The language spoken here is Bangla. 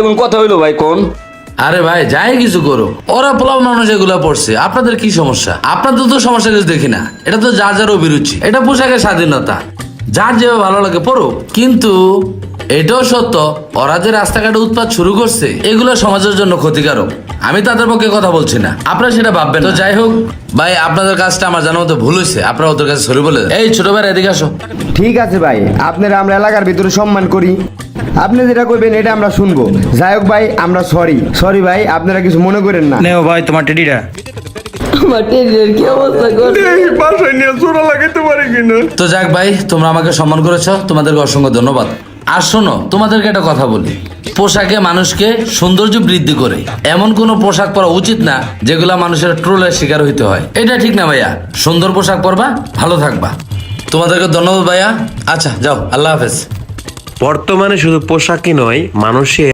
এমন কথা হইলো ভাই কোন? আরে ভাই যাই কিছু করো, ওরা পোলাও মানুষ এগুলা পড়ছে, আপনাদের কি সমস্যা? আপনাদের তো সমস্যা কিছু দেখি না, এটা তো যার যার অভিরুচি, এটা পোশাকের স্বাধীনতা, যার যেভাবে ভালো লাগে পড়ো। কিন্তু এটাও সত্য, ওরা যে রাস্তাঘাটে উৎপাত শুরু করছে এগুলো সমাজের জন্য ক্ষতিকারক। আমি তাদের পক্ষে কথা বলছি না, আপনারা সেটা ভাববেন। তো যাই হোক ভাই, আপনাদের কাজটা আমার জানার মতো ভুল হয়েছে, আপনারা ওদের কাছে সরি বলে দেন। এই ছোট ভাই এদিকে আসো। ঠিক আছে ভাই, আপনারা আমরা এলাকার ভিতরে সম্মান করি, আপনি যেটা কইবেন এটা আমরা শুনবো। যাই হোক ভাই, আমরা সরি ভাই, আপনারা কিছু মনে করেন না। নেও ভাই তোমার টেডিটা। বাসায় নিয়ে জোড়া লাগাইতে পারি কিনা? তো যাক ভাই, তোমরা আমাকে সম্মান করেছো, তোমাদেরকে অসংখ্য ধন্যবাদ। আর শোনো, তোমাদেরকে একটা কথা বলি, পোশাকে মানুষকে সৌন্দর্য বৃদ্ধি করে এমন কোনো পোশাক পরা উচিত না যেগুলা মানুষের ট্রোলের শিকার হইতে হয়। এটা ঠিক না ভাইয়া, সুন্দর পোশাক পরবা, ভালো থাকবা। তোমাদেরকে ধন্যবাদ ভাইয়া। আচ্ছা যাও, আল্লাহ হাফেজ। বর্তমানে শুধু পোশাকই নয়, মানুষের